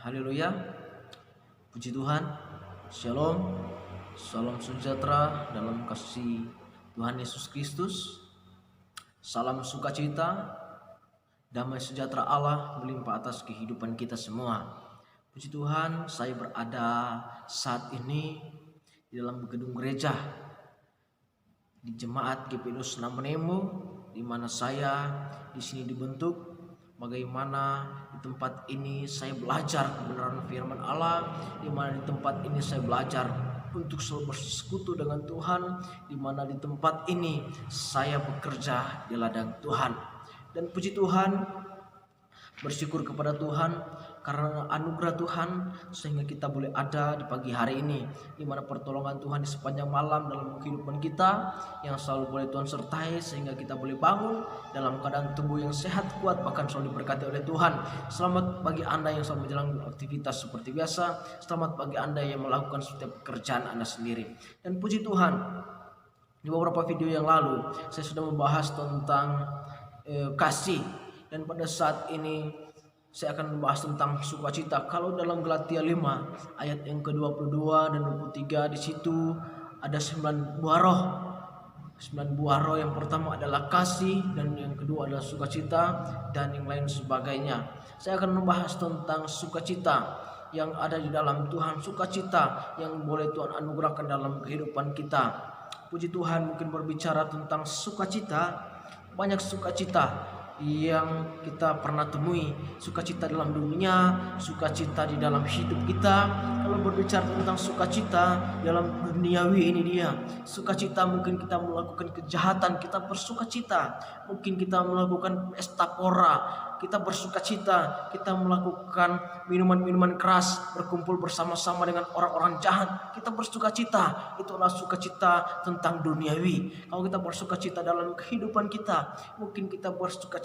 Haleluya, puji Tuhan, Shalom, salam sejahtera dalam kasih Tuhan Yesus Kristus. Salam sukacita, damai sejahtera Allah melimpah atas kehidupan kita semua. Puji Tuhan, saya berada saat ini di dalam gedung gereja di Jemaat GPI Namenemo, di mana saya di sini dibentuk. Bagaimana di tempat ini saya belajar kebenaran firman Allah, di mana di tempat ini saya belajar untuk selalu bersekutu dengan Tuhan, di mana di tempat ini saya bekerja di ladang Tuhan. Dan puji Tuhan, bersyukur kepada Tuhan karena anugerah Tuhan sehingga kita boleh ada di pagi hari ini, di mana pertolongan Tuhan di sepanjang malam dalam kehidupan kita yang selalu boleh Tuhan sertai sehingga kita boleh bangun dalam keadaan tubuh yang sehat, kuat, bahkan selalu diberkati oleh Tuhan. Selamat bagi Anda yang selalu menjalankan aktivitas seperti biasa. Selamat bagi Anda yang melakukan setiap pekerjaan Anda sendiri. Dan puji Tuhan, di beberapa video yang lalu saya sudah membahas tentang kasih. Dan pada saat ini saya akan membahas tentang sukacita. Kalau dalam Galatia 5 ayat yang ke-22 dan 23, di situ ada 9 buah roh. 9 buah roh, yang pertama adalah kasih, dan yang kedua adalah sukacita, dan yang lain sebagainya. Saya akan membahas tentang sukacita yang ada di dalam Tuhan, sukacita yang boleh Tuhan anugerahkan dalam kehidupan kita. Puji Tuhan, mungkin berbicara tentang sukacita, banyak sukacita yang kita pernah temui, sukacita dalam dunia, sukacita di dalam hidup kita. Kalau berbicara tentang sukacita dalam duniawi, ini dia sukacita. Mungkin kita melakukan kejahatan, kita bersukacita. Mungkin kita melakukan pesta pora, kita bersukacita. Kita melakukan minuman-minuman keras, berkumpul bersama-sama dengan orang-orang jahat, kita bersukacita. Itulah sukacita tentang duniawi. Kalau kita bersukacita dalam kehidupan kita, mungkin kita bersukacita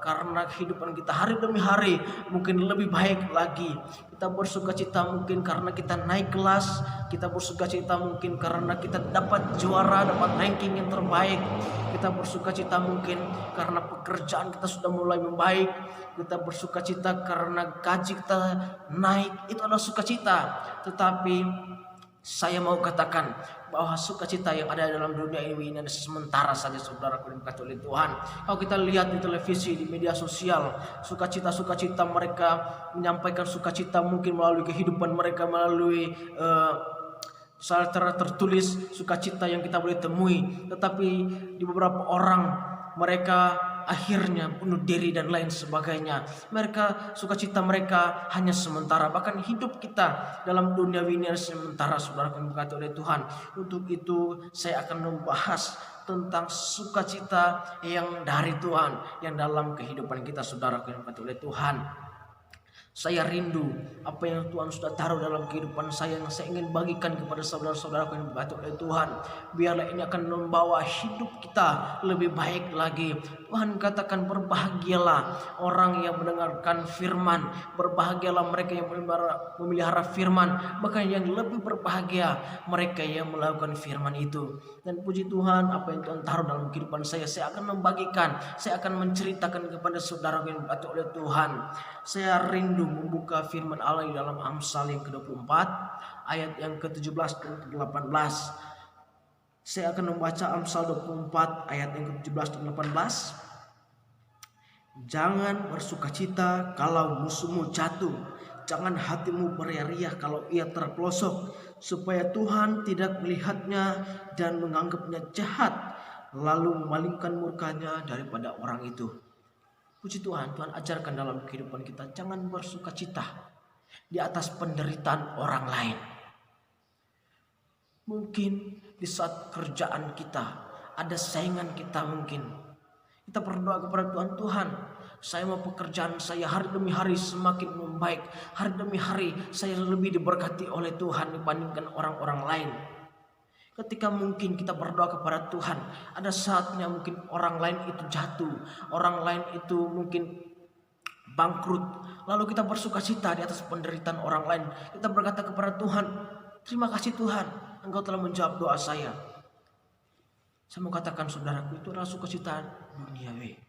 karena kehidupan kita hari demi hari mungkin lebih baik lagi. Kita bersukacita mungkin karena kita naik kelas. Kita bersukacita mungkin karena kita dapat juara, dapat ranking yang terbaik. Kita bersukacita mungkin karena pekerjaan kita sudah mulai membaik. Kita bersukacita karena gaji kita naik. Itu adalah sukacita. Tetapi saya mau katakan bahwa sukacita yang ada dalam dunia ini adalah sementara saja, saudaraku yang dikasihi oleh Tuhan. Kalau kita lihat di televisi, di media sosial, sukacita mereka menyampaikan sukacita mungkin melalui kehidupan mereka, melalui secara tertulis sukacita yang kita boleh temui. Tetapi di beberapa orang, mereka akhirnya bunuh diri dan lain sebagainya. Mereka sukacita mereka hanya sementara. Bahkan hidup kita dalam dunia ini sementara, saudara yang dikasihi oleh Tuhan. Untuk itu saya akan membahas tentang sukacita yang dari Tuhan, yang dalam kehidupan kita, saudara yang dikasihi oleh Tuhan. Saya rindu apa yang Tuhan sudah taruh dalam kehidupan saya, yang saya ingin bagikan kepada saudara-saudara yang diberkati oleh Tuhan. Biarlah ini akan membawa hidup kita lebih baik lagi. Tuhan katakan, berbahagialah orang yang mendengarkan firman, berbahagialah mereka yang memelihara firman, bahkan yang lebih berbahagia mereka yang melakukan firman itu. Dan puji Tuhan, apa yang Tuhan taruh dalam kehidupan saya akan membagikan, saya akan menceritakan kepada saudara yang diberkati oleh Tuhan. Saya rindu membuka firman Allah di dalam Amsal yang ke-24 ayat yang ke-17 dan ke-18. Saya akan membaca Amsal 24 ayat yang ke-17 dan 18. Jangan bersukacita kalau musuhmu jatuh, jangan hatimu beria-ria kalau ia terpelosok, supaya Tuhan tidak melihatnya dan menganggapnya jahat, lalu memalingkan murkanya daripada orang itu. Puji Tuhan, Tuhan ajarkan dalam kehidupan kita, jangan bersukacita di atas penderitaan orang lain. Mungkin di saat kerjaan kita ada saingan kita, mungkin kita berdoa kepada Tuhan, Tuhan, saya mau pekerjaan saya hari demi hari semakin membaik. Hari demi hari saya lebih diberkati oleh Tuhan dibandingkan orang-orang lain. Ketika mungkin kita berdoa kepada Tuhan, ada saatnya mungkin orang lain itu jatuh, orang lain itu mungkin bangkrut, lalu kita bersukacita di atas penderitaan orang lain. Kita berkata kepada Tuhan, terima kasih Tuhan, Engkau telah menjawab doa saya. Saya mau katakan, saudaraku, itu adalah sukacita duniawi.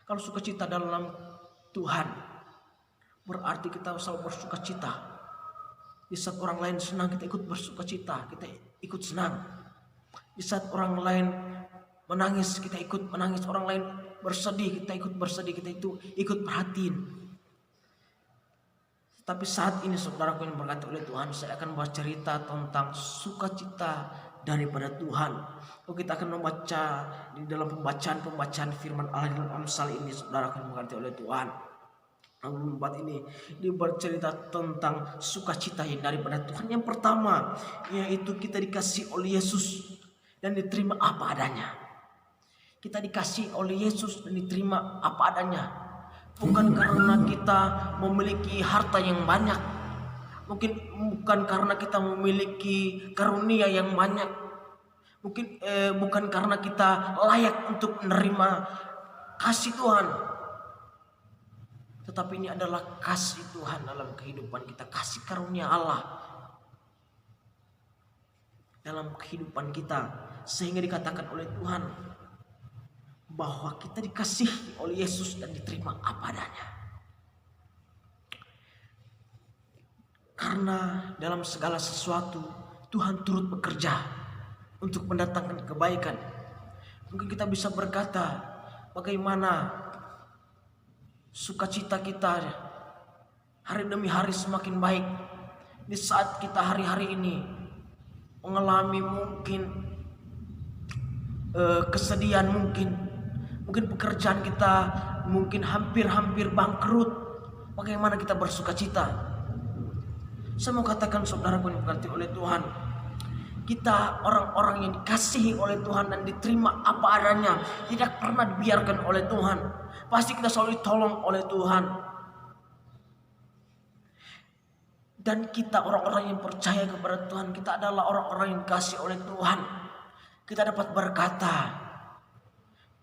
Kalau sukacita dalam Tuhan, berarti kita selalu bersuka cita. Di saat orang lain senang, kita ikut bersuka cita, kita ikut senang. Di saat orang lain menangis, kita ikut menangis. Orang lain bersedih, kita ikut bersedih, kita itu ikut perhatiin. Tapi saat ini saudaraku yang berkati oleh Tuhan, saya akan bercerita tentang sukacita daripada Tuhan. Kita akan membaca di dalam pembacaan firman Allah dalam Amsal ini, saudaraku yang berkati oleh Tuhan. Tempat ini dia bercerita tentang sukacita yang daripada Tuhan. Yang pertama yaitu kita dikasih oleh Yesus dan diterima apa adanya. Kita dikasih oleh Yesus dan diterima apa adanya. Bukan karena kita memiliki harta yang banyak, mungkin bukan karena kita memiliki karunia yang banyak, mungkin bukan karena kita layak untuk menerima kasih Tuhan, tetapi ini adalah kasih Tuhan dalam kehidupan kita, kasih karunia Allah dalam kehidupan kita, sehingga dikatakan oleh Tuhan bahwa kita dikasihi oleh Yesus dan diterima apa adanya. Karena dalam segala sesuatu Tuhan turut bekerja untuk mendatangkan kebaikan. Mungkin kita bisa berkata, bagaimana sukacita kita hari demi hari semakin baik di saat kita hari-hari ini mengalami mungkin kesedihan, mungkin pekerjaan kita mungkin hampir bangkrut. Bagaimana kita bersukacita? Saya mau katakan saudaraku yang diberkati oleh Tuhan, kita orang-orang yang dikasihi oleh Tuhan dan diterima apa adanya, tidak pernah dibiarkan oleh Tuhan. Pasti kita selalu ditolong oleh Tuhan. Dan kita orang-orang yang percaya kepada Tuhan, kita adalah orang-orang yang dikasihi oleh Tuhan. Kita dapat berkata,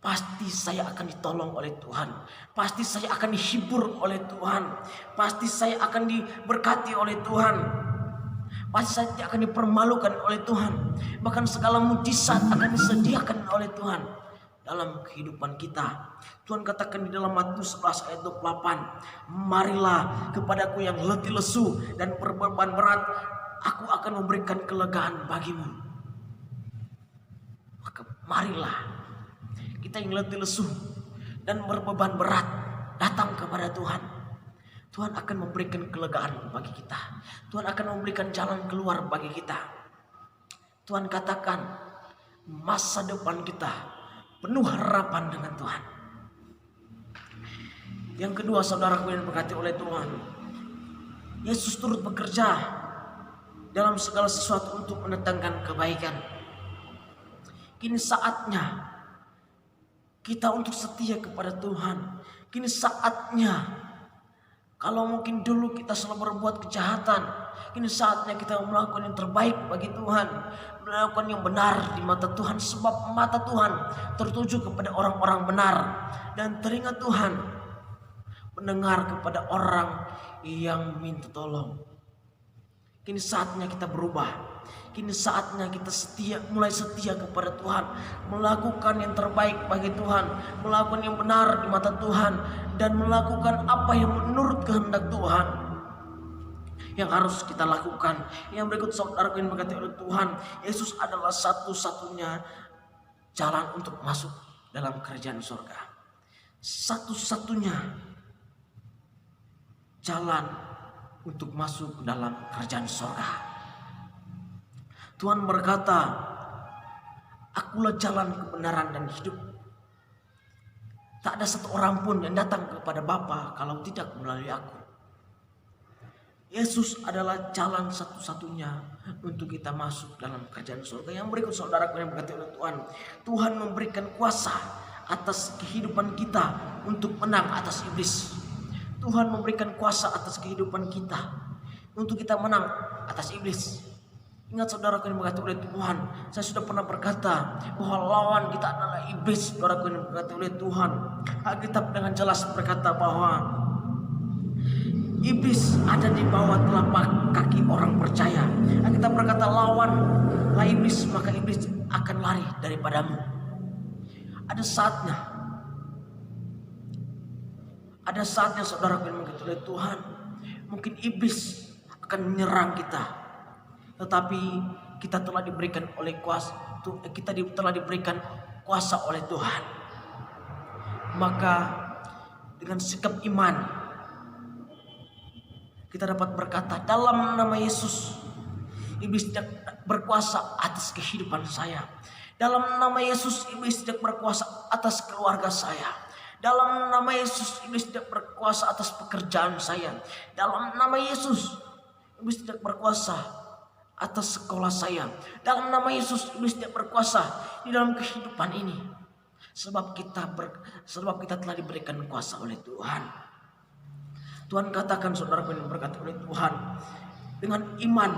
pasti saya akan ditolong oleh Tuhan. Pasti saya akan dihibur oleh Tuhan. Pasti saya akan diberkati oleh Tuhan. Pasti saya tidak akan dipermalukan oleh Tuhan. Bahkan segala mujizat akan disediakan oleh Tuhan dalam kehidupan kita. Tuhan katakan di dalam Matius 11 ayat 28, marilah kepadaku yang letih lesu dan berbeban berat, aku akan memberikan kelegaan bagimu. Maka marilah kita yang letih lesu dan berbeban berat datang kepada Tuhan. Tuhan akan memberikan kelegaan bagi kita. Tuhan akan memberikan jalan keluar bagi kita. Tuhan katakan masa depan kita penuh harapan dengan Tuhan. Yang kedua, saudaraku yang diberkati oleh Tuhan, Yesus turut bekerja dalam segala sesuatu untuk mendatangkan kebaikan. Kini saatnya kita untuk setia kepada Tuhan. Kini saatnya, kalau mungkin dulu kita selalu berbuat kejahatan, kini saatnya kita melakukan yang terbaik bagi Tuhan, melakukan yang benar di mata Tuhan, sebab mata Tuhan tertuju kepada orang-orang benar, dan telinga Tuhan mendengar kepada orang yang minta tolong. Kini saatnya kita berubah. Kini saatnya kita mulai setia kepada Tuhan, melakukan yang terbaik bagi Tuhan, melakukan yang benar di mata Tuhan, dan melakukan apa yang menurut kehendak Tuhan yang harus kita lakukan. Yang berikut, saudara yang diberkati oleh Tuhan, Yesus adalah satu-satunya jalan untuk masuk dalam kerajaan surga. Satu-satunya jalan untuk masuk dalam kerajaan surga. Tuhan berkata, akulah jalan, kebenaran, dan hidup. Tak ada satu orang pun yang datang kepada Bapa kalau tidak melalui aku. Yesus adalah jalan satu-satunya untuk kita masuk dalam kerajaan surga. Yang berikut, saudaraku yang diberkati oleh Tuhan, Tuhan memberikan kuasa atas kehidupan kita untuk menang atas iblis. Tuhan memberikan kuasa atas kehidupan kita untuk kita menang atas iblis. Ingat, saudaraku yang diberkati oleh Tuhan, saya sudah pernah berkata bahwa lawan kita adalah iblis. Saudaraku yang diberkati oleh Tuhan, Alkitab dengan jelas berkata bahwa iblis ada di bawah telapak kaki orang percaya. Alkitab berkata, lawanlah iblis, maka iblis akan lari daripadamu. Ada saatnya Ada saatnya saudara yang mengikuti oleh Tuhan, mungkin iblis akan menyerang kita, tetapi kita telah diberikan kuasa oleh Tuhan. Maka dengan sikap iman kita dapat berkata, dalam nama Yesus, iblis tidak berkuasa atas kehidupan saya. Dalam nama Yesus, iblis tidak berkuasa atas keluarga saya. Dalam nama Yesus, iblis tidak berkuasa atas pekerjaan saya. Dalam nama Yesus, iblis tidak berkuasa atas sekolah saya. Dalam nama Yesus, iblis tidak berkuasa di dalam kehidupan ini. Sebab kita telah diberikan kuasa oleh Tuhan. Tuhan katakan, saudara yang berkata oleh Tuhan, dengan iman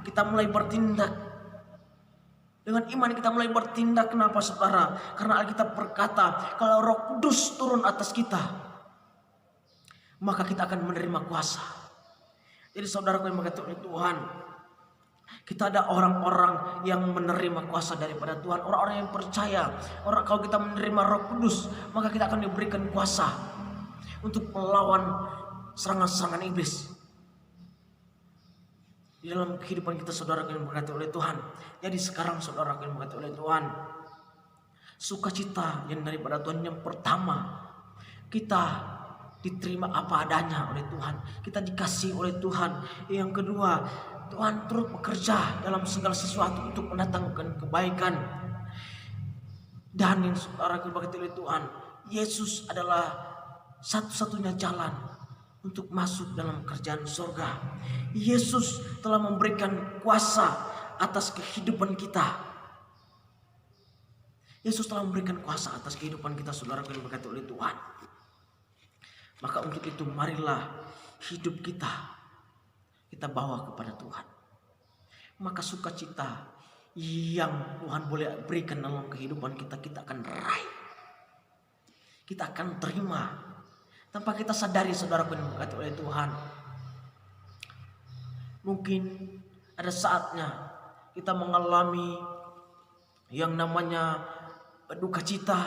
kita mulai bertindak. Dengan iman kita mulai bertindak. Kenapa saudara? Karena Alkitab berkata, kalau Roh Kudus turun atas kita, maka kita akan menerima kuasa. Jadi saudara yang berkata oleh Tuhan, kita ada orang-orang yang menerima kuasa daripada Tuhan. Orang-orang yang percaya. Kalau kita menerima Roh Kudus, maka kita akan diberikan kuasa untuk melawan serangan-serangan iblis di dalam kehidupan kita, saudara yang berkati oleh Tuhan. Jadi sekarang saudara yang berkati oleh Tuhan, sukacita yang daripada Tuhan yang pertama, kita diterima apa adanya oleh Tuhan, kita dikasih oleh Tuhan. Yang kedua, Tuhan turut bekerja dalam segala sesuatu untuk mendatangkan kebaikan. Dan yang saudara yang berkati oleh Tuhan, Yesus adalah satu-satunya jalan untuk masuk dalam kerjaan surga. Yesus telah memberikan kuasa atas kehidupan kita. Yesus telah memberikan kuasa atas kehidupan kita, saudara yang berkati oleh Tuhan. Maka untuk itu marilah hidup kita bawa kepada Tuhan. Maka sukacita yang Tuhan boleh berikan dalam kehidupan kita akan raih. Kita akan terima tanpa kita sadari, saudara yang berkati oleh Tuhan. Mungkin ada saatnya kita mengalami yang namanya duka cita,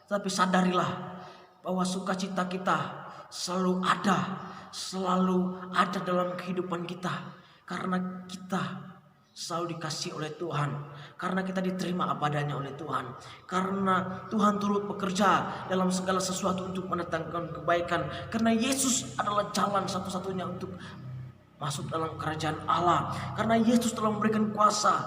tapi sadarilah bahwa sukacita kita selalu ada dalam kehidupan kita, karena kita selalu dikasih oleh Tuhan, karena kita diterima apa adanya oleh Tuhan, karena Tuhan turut bekerja dalam segala sesuatu untuk mendatangkan kebaikan, karena Yesus adalah jalan satu-satunya untuk masuk dalam kerajaan Allah, karena Yesus telah memberikan kuasa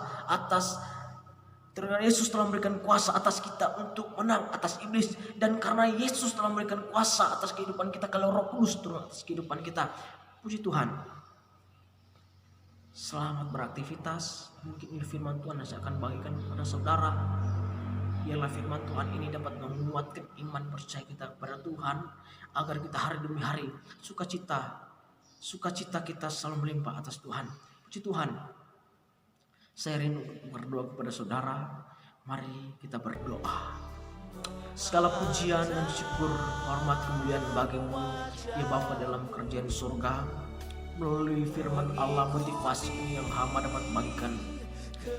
atas kita untuk menang atas iblis, dan karena Yesus telah memberikan kuasa atas kehidupan kita, kalau Roh Kudus turun atas kehidupan kita. Puji Tuhan. Selamat beraktivitas. Mungkin firman Tuhan saya akan bagikan kepada saudara. Biarlah firman Tuhan ini dapat menguatkan iman percaya kita kepada Tuhan, agar kita hari demi hari sukacita kita selalu melimpah atas Tuhan. Puji Tuhan. Saya rindu berdoa kepada saudara. Mari kita berdoa. Segala pujian dan syukur, hormat, kemuliaan bagimu ya Bapa dalam kerajaan surga. Melalui firman Allah, motivasi yang hamba dapat bagikan,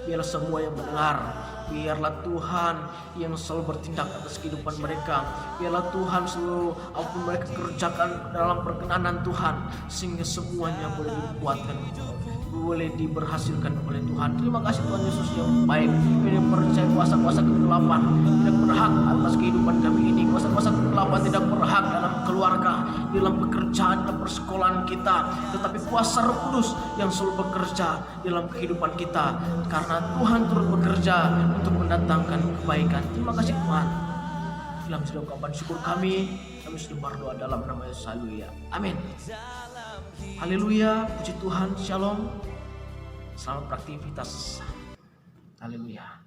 biarlah semua yang mendengar, biarlah Tuhan yang selalu bertindak atas kehidupan mereka. Biarlah Tuhan selalu apa mereka kerjakan dalam perkenanan Tuhan, sehingga semuanya boleh dikuatkan, boleh diberhasilkan oleh Tuhan. Terima kasih Tuhan Yesus yang baik. Kami percaya kuasa-kuasa kegelapan tidak berhak atas kehidupan kami ini. Kuasa-kuasa kegelapan tidak berhak dalam keluarga, dalam pekerjaan, dalam persekolahan kita. Tetapi kuasa Roh Kudus yang selalu bekerja dalam kehidupan kita, karena Tuhan turut bekerja untuk mendatangkan kebaikan. Terima kasih Tuhan. Dalam sudah ungkapan syukur kami sudah berdoa dalam nama Yesus. Haleluya. Amin. Haleluya. Puji Tuhan. Shalom. Selamat beraktivitas. Haleluya.